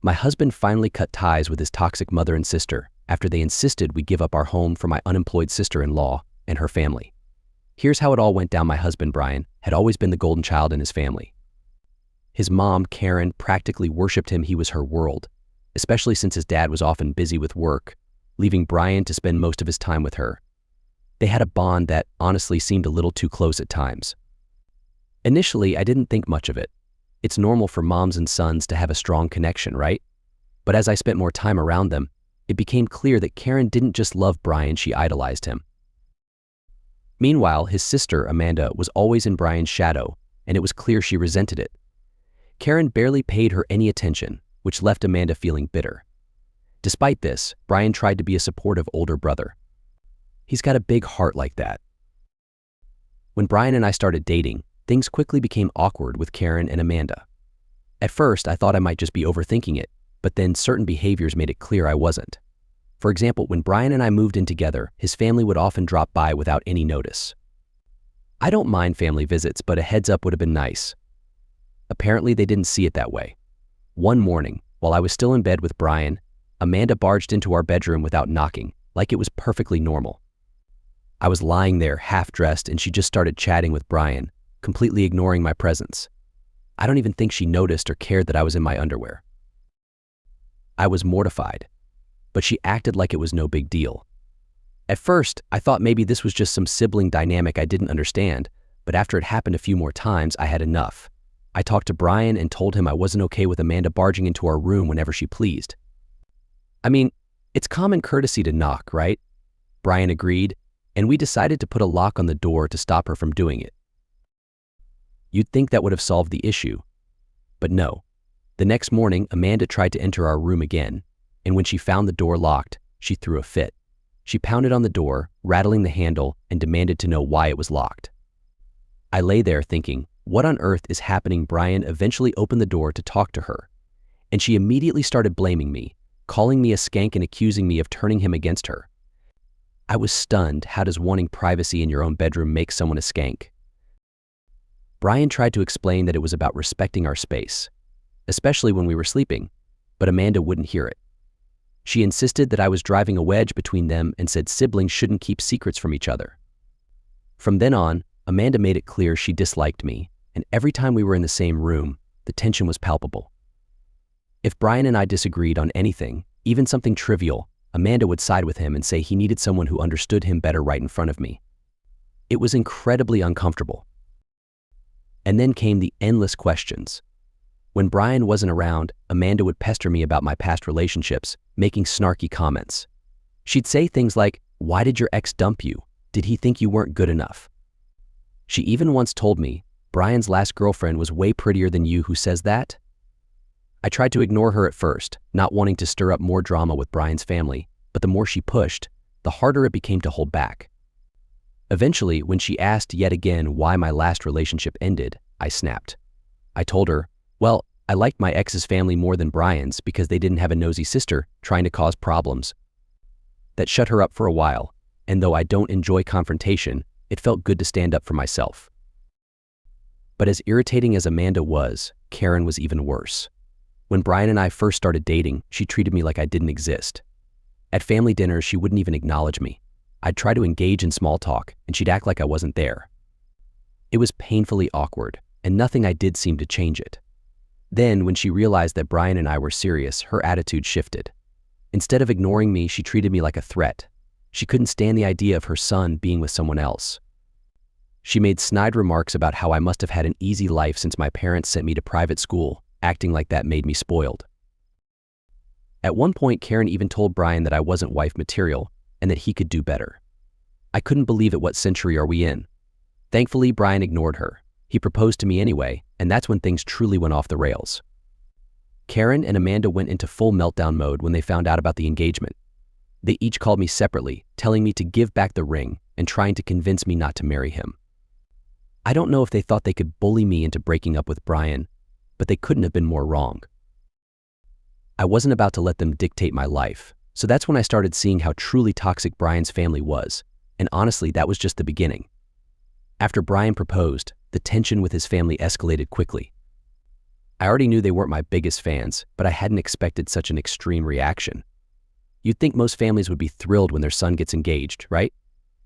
My husband finally cut ties with his toxic mother and sister after they insisted we give up our home for my unemployed sister-in-law and her family. Here's how it all went down. My husband, Brian, had always been the golden child in his family. His mom, Karen, practically worshipped him. He was her world, especially since his dad was often busy with work, leaving Brian to spend most of his time with her. They had a bond that honestly seemed a little too close at times. Initially, I didn't think much of it. It's normal for moms and sons to have a strong connection, right? But as I spent more time around them, it became clear that Karen didn't just love Brian, she idolized him. Meanwhile, his sister, Amanda, was always in Brian's shadow, and it was clear she resented it. Karen barely paid her any attention, which left Amanda feeling bitter. Despite this, Brian tried to be a supportive older brother. He's got a big heart like that. When Brian and I started dating, things quickly became awkward with Karen and Amanda. At first, I thought I might just be overthinking it, but then certain behaviors made it clear I wasn't. For example, when Brian and I moved in together, his family would often drop by without any notice. I don't mind family visits, but a heads up would have been nice. Apparently, they didn't see it that way. One morning, while I was still in bed with Brian, Amanda barged into our bedroom without knocking, like it was perfectly normal. I was lying there, half-dressed, and she just started chatting with Brian, completely ignoring my presence. I don't even think she noticed or cared that I was in my underwear. I was mortified, but she acted like it was no big deal. At first, I thought maybe this was just some sibling dynamic I didn't understand, but after it happened a few more times, I had enough. I talked to Brian and told him I wasn't okay with Amanda barging into our room whenever she pleased. I mean, it's common courtesy to knock, right? Brian agreed, and we decided to put a lock on the door to stop her from doing it. You'd think that would have solved the issue, but no. The next morning, Amanda tried to enter our room again, and when she found the door locked, she threw a fit. She pounded on the door, rattling the handle, and demanded to know why it was locked. I lay there thinking, what on earth is happening? Brian eventually opened the door to talk to her, and she immediately started blaming me, calling me a skank and accusing me of turning him against her. I was stunned. How does wanting privacy in your own bedroom make someone a skank? Brian tried to explain that it was about respecting our space, especially when we were sleeping, but Amanda wouldn't hear it. She insisted that I was driving a wedge between them and said siblings shouldn't keep secrets from each other. From then on, Amanda made it clear she disliked me, and every time we were in the same room, the tension was palpable. If Brian and I disagreed on anything, even something trivial, Amanda would side with him and say he needed someone who understood him better right in front of me. It was incredibly uncomfortable. And then came the endless questions. When Brian wasn't around, Amanda would pester me about my past relationships, making snarky comments. She'd say things like, "Why did your ex dump you? Did he think you weren't good enough?" She even once told me, "Brian's last girlfriend was way prettier than you. Who says that?" I tried to ignore her at first, not wanting to stir up more drama with Brian's family, but the more she pushed, the harder it became to hold back. Eventually, when she asked yet again why my last relationship ended, I snapped. I told her, well, I liked my ex's family more than Brian's because they didn't have a nosy sister trying to cause problems. That shut her up for a while, and though I don't enjoy confrontation, it felt good to stand up for myself. But as irritating as Amanda was, Karen was even worse. When Brian and I first started dating, she treated me like I didn't exist. At family dinners, she wouldn't even acknowledge me. I'd try to engage in small talk, and she'd act like I wasn't there. It was painfully awkward, and nothing I did seemed to change it. Then, when she realized that Brian and I were serious, her attitude shifted. Instead of ignoring me, she treated me like a threat. She couldn't stand the idea of her son being with someone else. She made snide remarks about how I must have had an easy life since my parents sent me to private school, acting like that made me spoiled. At one point, Karen even told Brian that I wasn't wife material and that he could do better. I couldn't believe it. What century are we in? Thankfully, Brian ignored her. He proposed to me anyway, and that's when things truly went off the rails. Karen and Amanda went into full meltdown mode when they found out about the engagement. They each called me separately, telling me to give back the ring and trying to convince me not to marry him. I don't know if they thought they could bully me into breaking up with Brian, but they couldn't have been more wrong. I wasn't about to let them dictate my life, so that's when I started seeing how truly toxic Brian's family was, and honestly, that was just the beginning. After Brian proposed, the tension with his family escalated quickly. I already knew they weren't my biggest fans, but I hadn't expected such an extreme reaction. You'd think most families would be thrilled when their son gets engaged, right?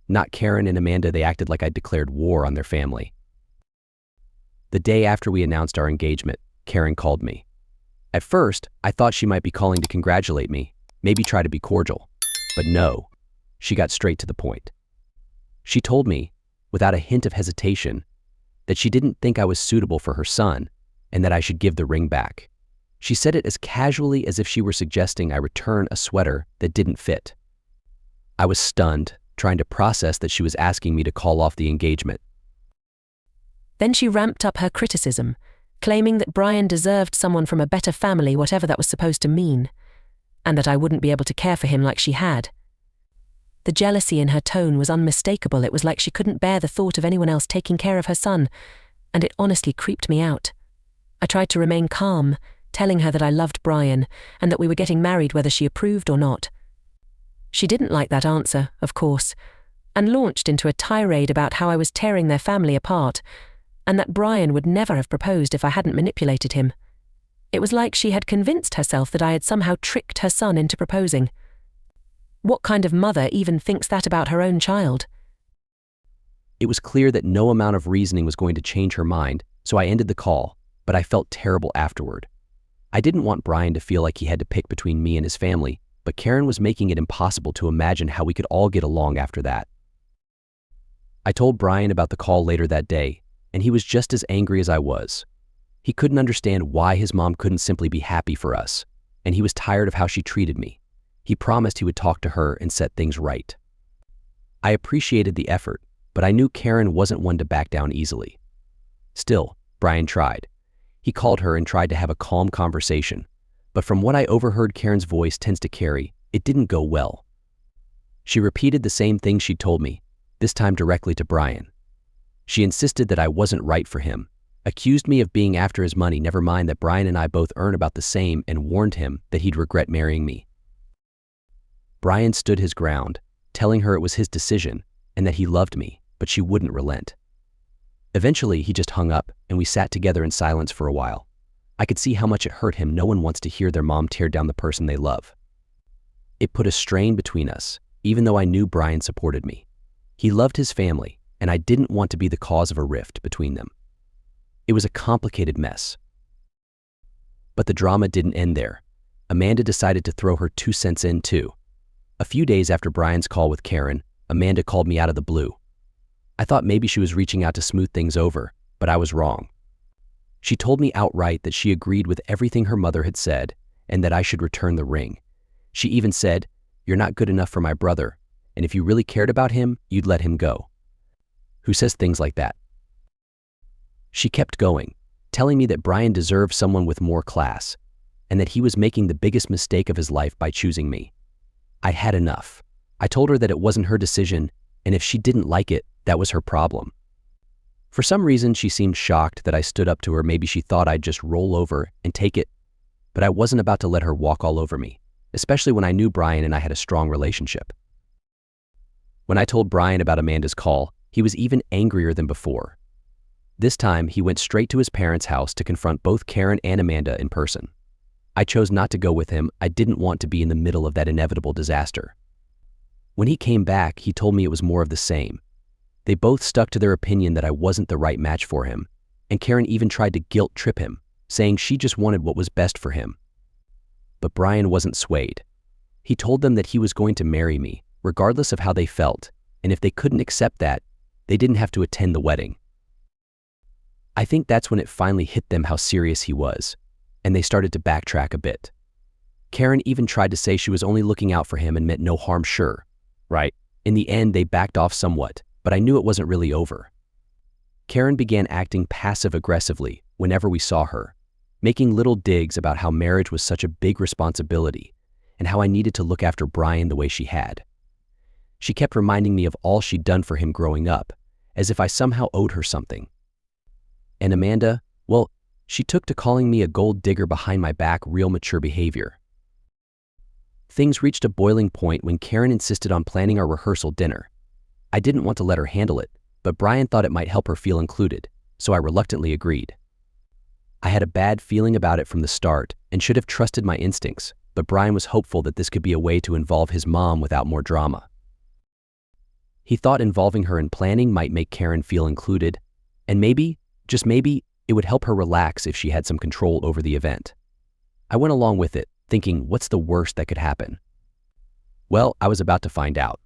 Not Karen and Amanda. They acted like I'd declared war on their family. The day after we announced our engagement, Karen called me. At first, I thought she might be calling to congratulate me, maybe try to be cordial. But no, she got straight to the point. She told me, without a hint of hesitation, that she didn't think I was suitable for her son and that I should give the ring back. She said it as casually as if she were suggesting I return a sweater that didn't fit. I was stunned, trying to process that she was asking me to call off the engagement. Then she ramped up her criticism, claiming that Brian deserved someone from a better family, whatever that was supposed to mean, and that I wouldn't be able to care for him like she had. The jealousy in her tone was unmistakable. It was like she couldn't bear the thought of anyone else taking care of her son, and it honestly creeped me out. I tried to remain calm, telling her that I loved Brian and that we were getting married whether she approved or not. She didn't like that answer, of course, and launched into a tirade about how I was tearing their family apart and that Brian would never have proposed if I hadn't manipulated him. It was like she had convinced herself that I had somehow tricked her son into proposing. What kind of mother even thinks that about her own child? It was clear that no amount of reasoning was going to change her mind, so I ended the call, but I felt terrible afterward. I didn't want Brian to feel like he had to pick between me and his family, but Karen was making it impossible to imagine how we could all get along after that. I told Brian about the call later that day, and he was just as angry as I was. He couldn't understand why his mom couldn't simply be happy for us, and he was tired of how she treated me. He promised he would talk to her and set things right. I appreciated the effort, but I knew Karen wasn't one to back down easily. Still, Brian tried. He called her and tried to have a calm conversation, but from what I overheard Karen's voice tends to carry, it didn't go well. She repeated the same thing she'd told me, this time directly to Brian. She insisted that I wasn't right for him, accused me of being after his money, never mind that Brian and I both earn about the same, and warned him that he'd regret marrying me. Brian stood his ground, telling her it was his decision and that he loved me, but she wouldn't relent. Eventually, he just hung up and we sat together in silence for a while. I could see how much it hurt him. No one wants to hear their mom tear down the person they love. It put a strain between us, even though I knew Brian supported me. He loved his family, and I didn't want to be the cause of a rift between them. It was a complicated mess. But the drama didn't end there. Amanda decided to throw her 2 cents in too. A few days after Brian's call with Karen, Amanda called me out of the blue. I thought maybe she was reaching out to smooth things over, but I was wrong. She told me outright that she agreed with everything her mother had said and that I should return the ring. She even said, "You're not good enough for my brother, and if you really cared about him, you'd let him go." Who says things like that? She kept going, telling me that Brian deserved someone with more class and that he was making the biggest mistake of his life by choosing me. I'd had enough. I told her that it wasn't her decision, and if she didn't like it, that was her problem. For some reason, she seemed shocked that I stood up to her. Maybe she thought I'd just roll over and take it, but I wasn't about to let her walk all over me, especially when I knew Brian and I had a strong relationship. When I told Brian about Amanda's call, he was even angrier than before. This time, he went straight to his parents' house to confront both Karen and Amanda in person. I chose not to go with him. I didn't want to be in the middle of that inevitable disaster. When he came back, he told me it was more of the same. They both stuck to their opinion that I wasn't the right match for him, and Karen even tried to guilt-trip him, saying she just wanted what was best for him. But Brian wasn't swayed. He told them that he was going to marry me, regardless of how they felt, and if they couldn't accept that, they didn't have to attend the wedding. I think that's when it finally hit them how serious he was, and they started to backtrack a bit. Karen even tried to say she was only looking out for him and meant no harm, sure, right? In the end, they backed off somewhat, but I knew it wasn't really over. Karen began acting passive-aggressively whenever we saw her, making little digs about how marriage was such a big responsibility and how I needed to look after Brian the way she had. She kept reminding me of all she'd done for him growing up, as if I somehow owed her something. And Amanda, well, she took to calling me a gold digger behind my back, real mature behavior. Things reached a boiling point when Karen insisted on planning our rehearsal dinner. I didn't want to let her handle it, but Brian thought it might help her feel included, so I reluctantly agreed. I had a bad feeling about it from the start and should have trusted my instincts, but Brian was hopeful that this could be a way to involve his mom without more drama. He thought involving her in planning might make Karen feel included, and maybe, just maybe, it would help her relax if she had some control over the event. I went along with it, thinking, what's the worst that could happen? Well, I was about to find out.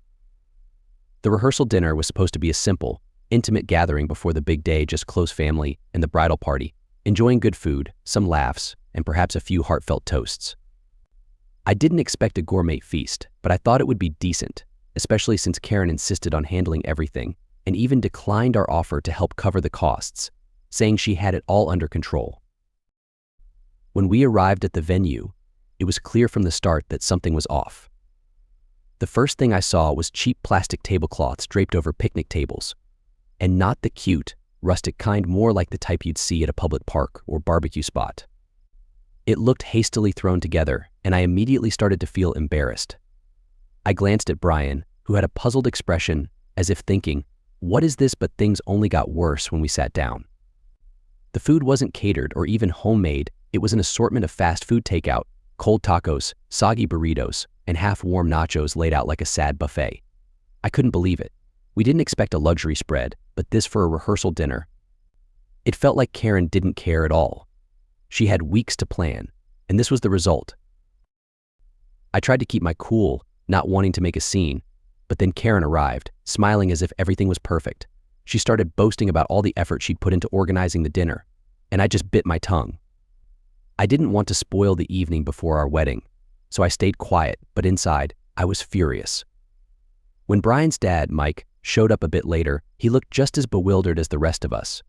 The rehearsal dinner was supposed to be a simple, intimate gathering before the big day, just close family and the bridal party, enjoying good food, some laughs, and perhaps a few heartfelt toasts. I didn't expect a gourmet feast, but I thought it would be decent, especially since Karen insisted on handling everything and even declined our offer to help cover the costs, saying she had it all under control. When we arrived at the venue, it was clear from the start that something was off. The first thing I saw was cheap plastic tablecloths draped over picnic tables, and not the cute, rustic kind, more like the type you'd see at a public park or barbecue spot. It looked hastily thrown together, and I immediately started to feel embarrassed. I glanced at Brian, who had a puzzled expression, as if thinking, what is this? But things only got worse when we sat down. The food wasn't catered or even homemade. It was an assortment of fast food takeout, cold tacos, soggy burritos, and half-warm nachos laid out like a sad buffet. I couldn't believe it. We didn't expect a luxury spread, but this for a rehearsal dinner. It felt like Karen didn't care at all. She had weeks to plan, and this was the result. I tried to keep my cool, not wanting to make a scene, but then Karen arrived, smiling as if everything was perfect. She started boasting about all the effort she'd put into organizing the dinner, and I just bit my tongue. I didn't want to spoil the evening before our wedding, so I stayed quiet, but inside, I was furious. When Brian's dad, Mike, showed up a bit later, he looked just as bewildered as the rest of us.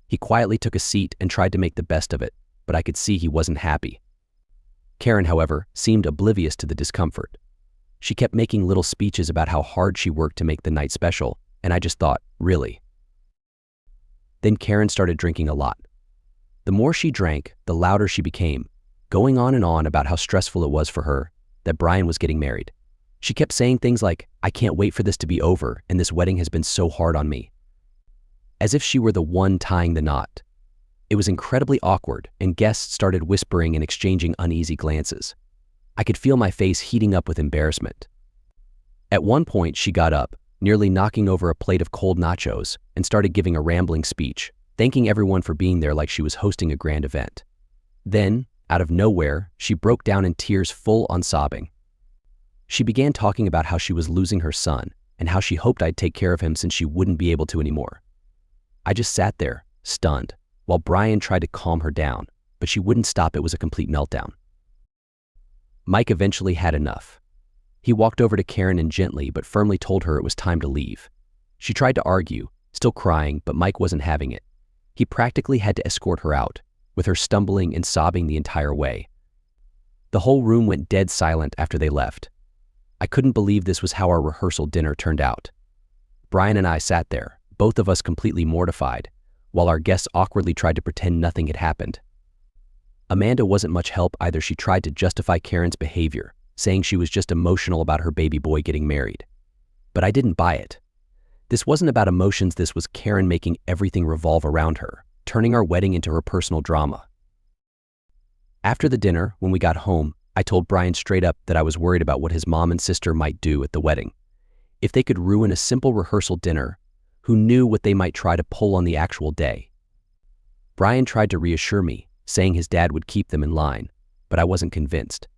He quietly took a seat and tried to make the best of it, but I could see he wasn't happy. Karen, however, seemed oblivious to the discomfort. She kept making little speeches about how hard she worked to make the night special, and I just thought, really? Then Karen started drinking a lot. The more she drank, the louder she became, going on and on about how stressful it was for her that Brian was getting married. She kept saying things like, I can't wait for this to be over, and this wedding has been so hard on me. As if she were the one tying the knot. It was incredibly awkward, and guests started whispering and exchanging uneasy glances. I could feel my face heating up with embarrassment. At one point, she got up, nearly knocking over a plate of cold nachos, and started giving a rambling speech, thanking everyone for being there like she was hosting a grand event. Then, out of nowhere, she broke down in tears, full on sobbing. She began talking about how she was losing her son and how she hoped I'd take care of him since she wouldn't be able to anymore. I just sat there, stunned, while Brian tried to calm her down, but she wouldn't stop. It was a complete meltdown. Mike eventually had enough. He walked over to Karen and gently but firmly told her it was time to leave. She tried to argue, still crying, but Mike wasn't having it. He practically had to escort her out, with her stumbling and sobbing the entire way. The whole room went dead silent after they left. I couldn't believe this was how our rehearsal dinner turned out. Brian and I sat there, both of us completely mortified, while our guests awkwardly tried to pretend nothing had happened. Amanda wasn't much help either. She tried to justify Karen's behavior, saying she was just emotional about her baby boy getting married. But I didn't buy it. This wasn't about emotions. This was Karen making everything revolve around her, turning our wedding into her personal drama. After the dinner, when we got home, I told Brian straight up that I was worried about what his mom and sister might do at the wedding. If they could ruin a simple rehearsal dinner, who knew what they might try to pull on the actual day? Brian tried to reassure me, saying his dad would keep them in line, but I wasn't convinced.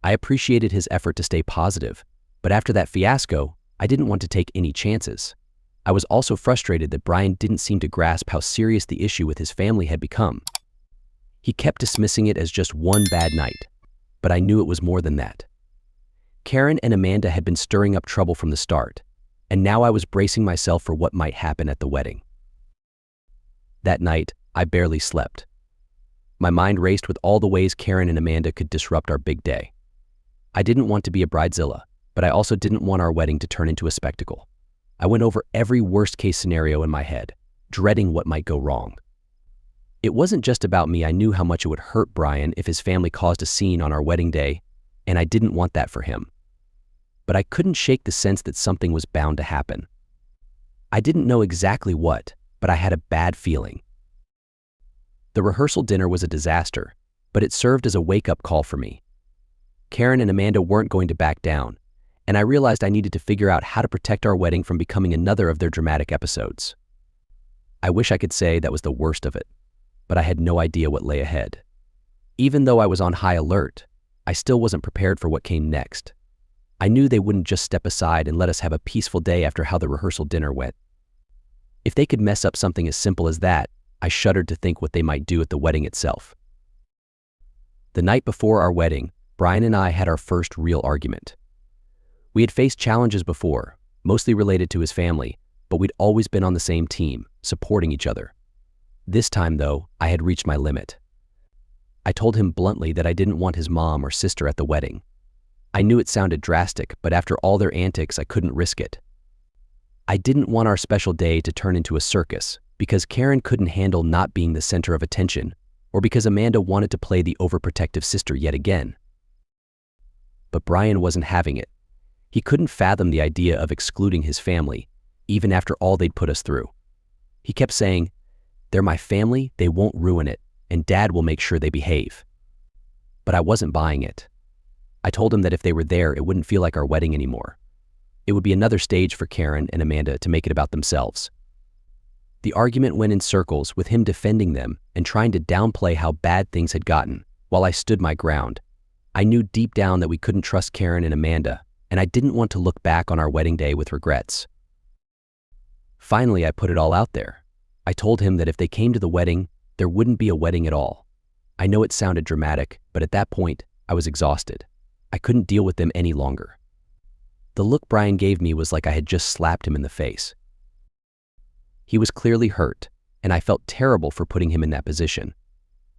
I appreciated his effort to stay positive, but after that fiasco, I didn't want to take any chances. I was also frustrated that Brian didn't seem to grasp how serious the issue with his family had become. He kept dismissing it as just one bad night, but I knew it was more than that. Karen and Amanda had been stirring up trouble from the start, and now I was bracing myself for what might happen at the wedding. That night, I barely slept. My mind raced with all the ways Karen and Amanda could disrupt our big day. I didn't want to be a bridezilla, but I also didn't want our wedding to turn into a spectacle. I went over every worst-case scenario in my head, dreading what might go wrong. It wasn't just about me. I knew how much it would hurt Brian if his family caused a scene on our wedding day, and I didn't want that for him. But I couldn't shake the sense that something was bound to happen. I didn't know exactly what, but I had a bad feeling. The rehearsal dinner was a disaster, but it served as a wake-up call for me. Karen and Amanda weren't going to back down, and I realized I needed to figure out how to protect our wedding from becoming another of their dramatic episodes. I wish I could say that was the worst of it, but I had no idea what lay ahead. Even though I was on high alert, I still wasn't prepared for what came next. I knew they wouldn't just step aside and let us have a peaceful day after how the rehearsal dinner went. If they could mess up something as simple as that, I shuddered to think what they might do at the wedding itself. The night before our wedding, Brian and I had our first real argument. We had faced challenges before, mostly related to his family, but we'd always been on the same team, supporting each other. This time, though, I had reached my limit. I told him bluntly that I didn't want his mom or sister at the wedding. I knew it sounded drastic, but after all their antics, I couldn't risk it. I didn't want our special day to turn into a circus, because Karen couldn't handle not being the center of attention, or because Amanda wanted to play the overprotective sister yet again. But Brian wasn't having it. He couldn't fathom the idea of excluding his family, even after all they'd put us through. He kept saying, "They're my family, they won't ruin it, and Dad will make sure they behave." But I wasn't buying it. I told him that if they were there, it wouldn't feel like our wedding anymore. It would be another stage for Karen and Amanda to make it about themselves. The argument went in circles, with him defending them and trying to downplay how bad things had gotten, while I stood my ground. I knew deep down that we couldn't trust Karen and Amanda, and I didn't want to look back on our wedding day with regrets. Finally, I put it all out there. I told him that if they came to the wedding, there wouldn't be a wedding at all. I know it sounded dramatic, but at that point, I was exhausted. I couldn't deal with them any longer. The look Brian gave me was like I had just slapped him in the face. He was clearly hurt, and I felt terrible for putting him in that position.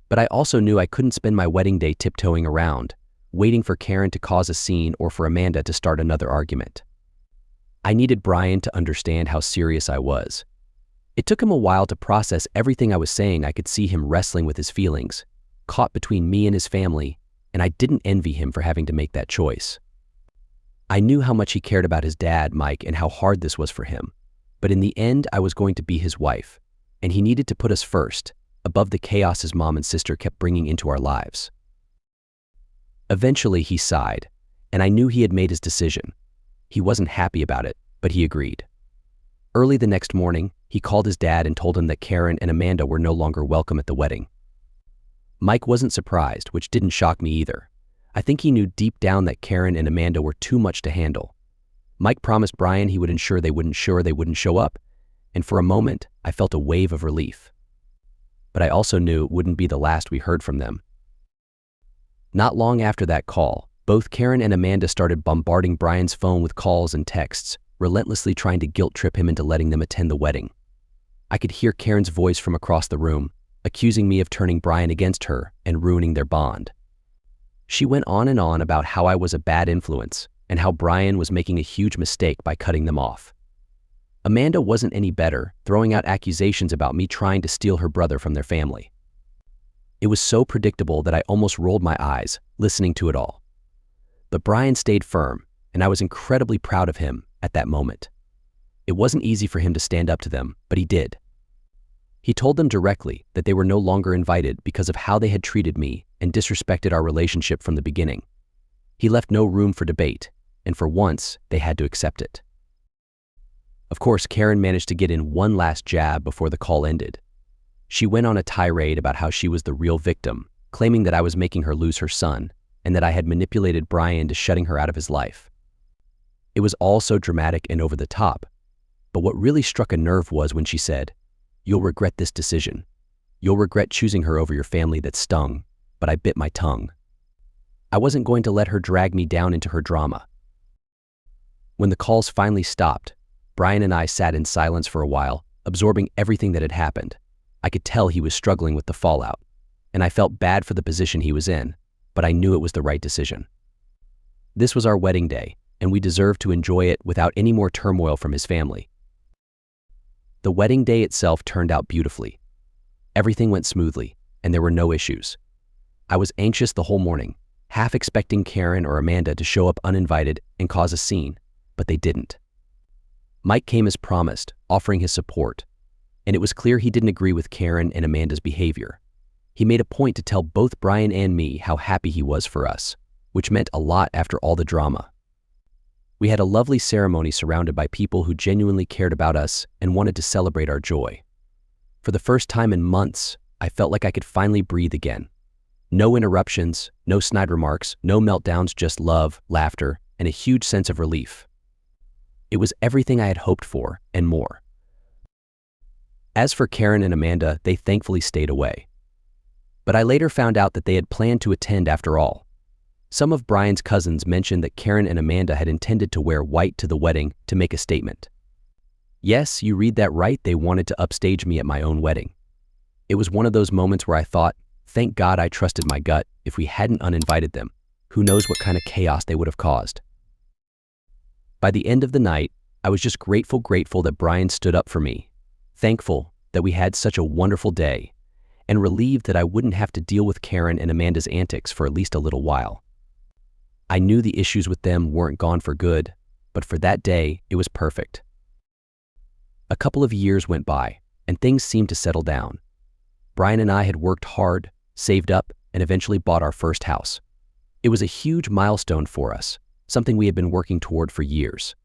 But I also knew I couldn't spend my wedding day tiptoeing around, waiting for Karen to cause a scene or for Amanda to start another argument. I needed Brian to understand how serious I was. It took him a while to process everything I was saying. I could see him wrestling with his feelings, caught between me and his family, and I didn't envy him for having to make that choice. I knew how much he cared about his dad, Mike, and how hard this was for him. But in the end, I was going to be his wife, and he needed to put us first, above the chaos his mom and sister kept bringing into our lives. Eventually, he sighed, and I knew he had made his decision. He wasn't happy about it, but he agreed. Early the next morning, he called his dad and told him that Karen and Amanda were no longer welcome at the wedding. Mike wasn't surprised, which didn't shock me either. I think he knew deep down that Karen and Amanda were too much to handle. Mike promised Brian he would ensure they wouldn't show up, and for a moment, I felt a wave of relief. But I also knew it wouldn't be the last we heard from them. Not long after that call, both Karen and Amanda started bombarding Brian's phone with calls and texts, relentlessly trying to guilt-trip him into letting them attend the wedding. I could hear Karen's voice from across the room, accusing me of turning Brian against her and ruining their bond. She went on and on about how I was a bad influence and how Brian was making a huge mistake by cutting them off. Amanda wasn't any better, throwing out accusations about me trying to steal her brother from their family. It was so predictable that I almost rolled my eyes, listening to it all. But Brian stayed firm, and I was incredibly proud of him at that moment. It wasn't easy for him to stand up to them, but he did. He told them directly that they were no longer invited because of how they had treated me and disrespected our relationship from the beginning. He left no room for debate, and for once, they had to accept it. Of course, Karen managed to get in one last jab before the call ended. She went on a tirade about how she was the real victim, claiming that I was making her lose her son, and that I had manipulated Brian into shutting her out of his life. It was all so dramatic and over the top, but what really struck a nerve was when she said, "You'll regret this decision. You'll regret choosing her over your family." That stung, but I bit my tongue. I wasn't going to let her drag me down into her drama. When the calls finally stopped, Brian and I sat in silence for a while, absorbing everything that had happened. I could tell he was struggling with the fallout, and I felt bad for the position he was in, but I knew it was the right decision. This was our wedding day, and we deserved to enjoy it without any more turmoil from his family. The wedding day itself turned out beautifully. Everything went smoothly, and there were no issues. I was anxious the whole morning, half expecting Karen or Amanda to show up uninvited and cause a scene, but they didn't. Mike came as promised, offering his support, and it was clear he didn't agree with Karen and Amanda's behavior. He made a point to tell both Brian and me how happy he was for us, which meant a lot after all the drama. We had a lovely ceremony surrounded by people who genuinely cared about us and wanted to celebrate our joy. For the first time in months, I felt like I could finally breathe again. No interruptions, no snide remarks, no meltdowns, just love, laughter, and a huge sense of relief. It was everything I had hoped for and more. As for Karen and Amanda, they thankfully stayed away. But I later found out that they had planned to attend after all. Some of Brian's cousins mentioned that Karen and Amanda had intended to wear white to the wedding to make a statement. Yes, you read that right, they wanted to upstage me at my own wedding. It was one of those moments where I thought, thank God I trusted my gut. If we hadn't uninvited them, who knows what kind of chaos they would have caused. By the end of the night, I was just grateful that Brian stood up for me, thankful that we had such a wonderful day, and relieved that I wouldn't have to deal with Karen and Amanda's antics for at least a little while. I knew the issues with them weren't gone for good, but for that day, it was perfect. A couple of years went by, and things seemed to settle down. Brian and I had worked hard, saved up, and eventually bought our first house. It was a huge milestone for us, something we had been working toward for years.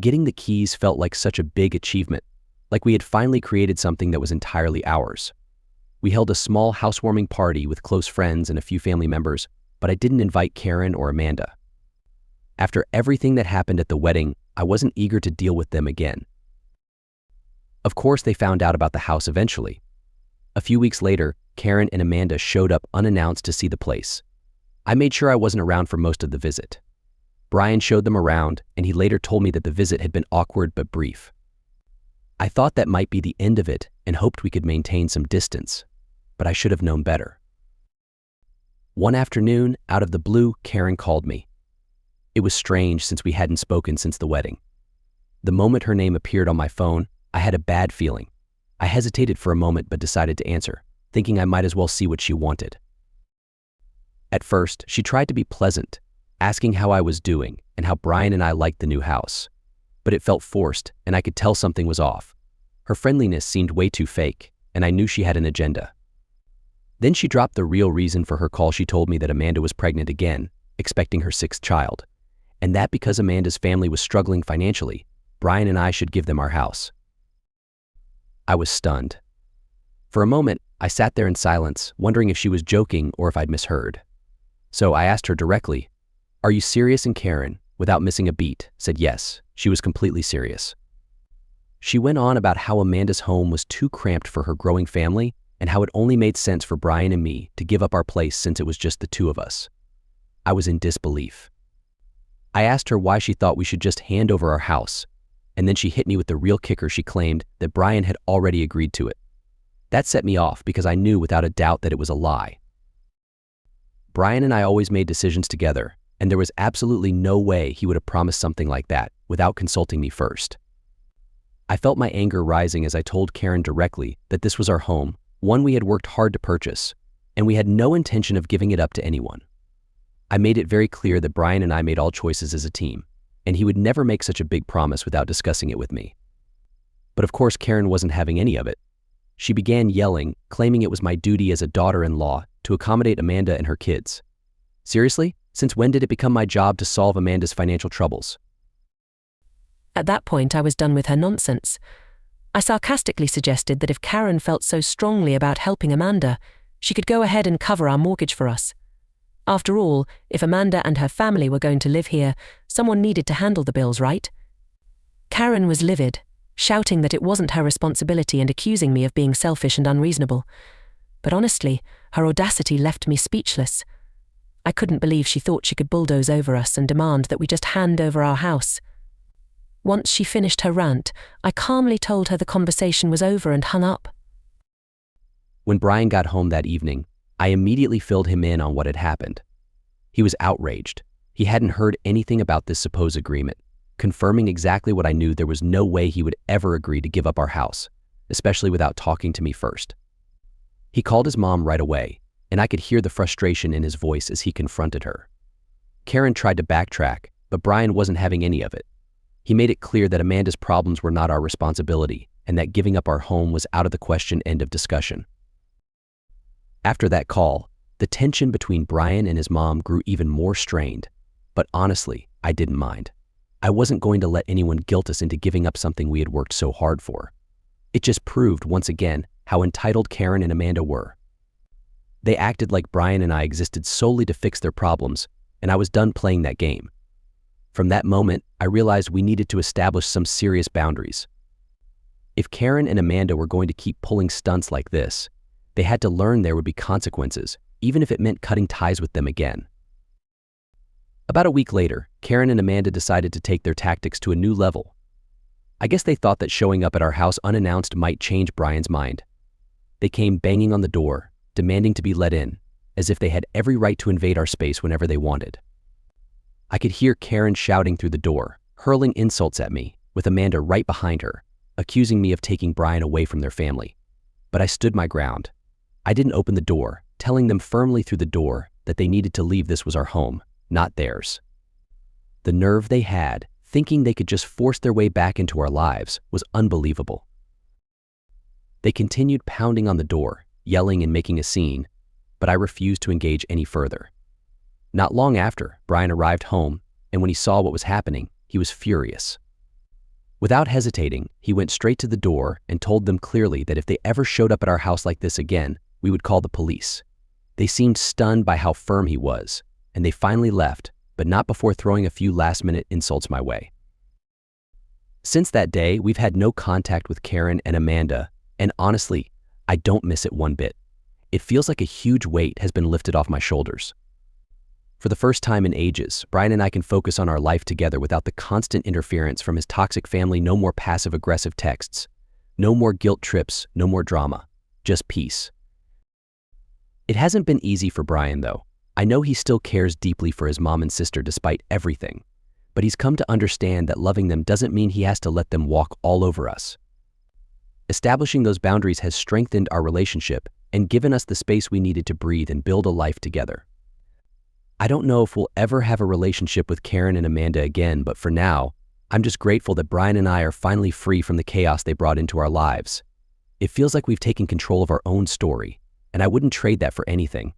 Getting the keys felt like such a big achievement, like we had finally created something that was entirely ours. We held a small housewarming party with close friends and a few family members, but I didn't invite Karen or Amanda. After everything that happened at the wedding, I wasn't eager to deal with them again. Of course, they found out about the house eventually. A few weeks later, Karen and Amanda showed up unannounced to see the place. I made sure I wasn't around for most of the visit. Brian showed them around, and he later told me that the visit had been awkward but brief. I thought that might be the end of it and hoped we could maintain some distance, but I should have known better. One afternoon, out of the blue, Karen called me. It was strange since we hadn't spoken since the wedding. The moment her name appeared on my phone, I had a bad feeling. I hesitated for a moment but decided to answer, thinking I might as well see what she wanted. At first, she tried to be pleasant, asking how I was doing and how Brian and I liked the new house. But it felt forced, and I could tell something was off. Her friendliness seemed way too fake, and I knew she had an agenda. Then she dropped the real reason for her call. She told me that Amanda was pregnant again, expecting her 6th child, and that because Amanda's family was struggling financially, Brian and I should give them our house. I was stunned. For a moment, I sat there in silence, wondering if she was joking or if I'd misheard. So I asked her directly, "Are you serious?" And Karen, without missing a beat, said yes, she was completely serious. She went on about how Amanda's home was too cramped for her growing family and how it only made sense for Brian and me to give up our place since it was just the two of us. I was in disbelief. I asked her why she thought we should just hand over our house, and then she hit me with the real kicker. She claimed that Brian had already agreed to it. That set me off because I knew without a doubt that it was a lie. Brian and I always made decisions together, and there was absolutely no way he would have promised something like that without consulting me first. I felt my anger rising as I told Karen directly that this was our home, one we had worked hard to purchase, and we had no intention of giving it up to anyone. I made it very clear that Brian and I made all choices as a team, and he would never make such a big promise without discussing it with me. But of course, Karen wasn't having any of it. She began yelling, claiming it was my duty as a daughter-in-law to accommodate Amanda and her kids. Seriously? Since when did it become my job to solve Amanda's financial troubles? At that point, I was done with her nonsense. I sarcastically suggested that if Karen felt so strongly about helping Amanda, she could go ahead and cover our mortgage for us. After all, if Amanda and her family were going to live here, someone needed to handle the bills, right? Karen was livid, shouting that it wasn't her responsibility and accusing me of being selfish and unreasonable. But honestly, her audacity left me speechless. I couldn't believe she thought she could bulldoze over us and demand that we just hand over our house. Once she finished her rant, I calmly told her the conversation was over and hung up. When Brian got home that evening, I immediately filled him in on what had happened. He was outraged. He hadn't heard anything about this supposed agreement, confirming exactly what I knew. There was no way he would ever agree to give up our house, especially without talking to me first. He called his mom right away, and I could hear the frustration in his voice as he confronted her. Karen tried to backtrack, but Brian wasn't having any of it. He made it clear that Amanda's problems were not our responsibility and that giving up our home was out of the question. End of discussion. After that call, the tension between Brian and his mom grew even more strained. But honestly, I didn't mind. I wasn't going to let anyone guilt us into giving up something we had worked so hard for. It just proved, once again, how entitled Karen and Amanda were. They acted like Brian and I existed solely to fix their problems, and I was done playing that game. From that moment, I realized we needed to establish some serious boundaries. If Karen and Amanda were going to keep pulling stunts like this, they had to learn there would be consequences, even if it meant cutting ties with them again. About a week later, Karen and Amanda decided to take their tactics to a new level. I guess they thought that showing up at our house unannounced might change Brian's mind. They came banging on the door, demanding to be let in, as if they had every right to invade our space whenever they wanted. I could hear Karen shouting through the door, hurling insults at me, with Amanda right behind her, accusing me of taking Brian away from their family. But I stood my ground. I didn't open the door, telling them firmly through the door that they needed to leave. This was our home, not theirs. The nerve they had, thinking they could just force their way back into our lives, was unbelievable. They continued pounding on the door, yelling and making a scene, but I refused to engage any further. Not long after, Brian arrived home, and when he saw what was happening, he was furious. Without hesitating, he went straight to the door and told them clearly that if they ever showed up at our house like this again, we would call the police. They seemed stunned by how firm he was, and they finally left, but not before throwing a few last-minute insults my way. Since that day, we've had no contact with Karen and Amanda, and honestly, I don't miss it one bit. It feels like a huge weight has been lifted off my shoulders. For the first time in ages, Brian and I can focus on our life together without the constant interference from his toxic family. No more passive-aggressive texts. No more guilt trips, no more drama. Just peace. It hasn't been easy for Brian, though. I know he still cares deeply for his mom and sister despite everything, but he's come to understand that loving them doesn't mean he has to let them walk all over us. Establishing those boundaries has strengthened our relationship and given us the space we needed to breathe and build a life together. I don't know if we'll ever have a relationship with Karen and Amanda again, but for now, I'm just grateful that Brian and I are finally free from the chaos they brought into our lives. It feels like we've taken control of our own story, and I wouldn't trade that for anything.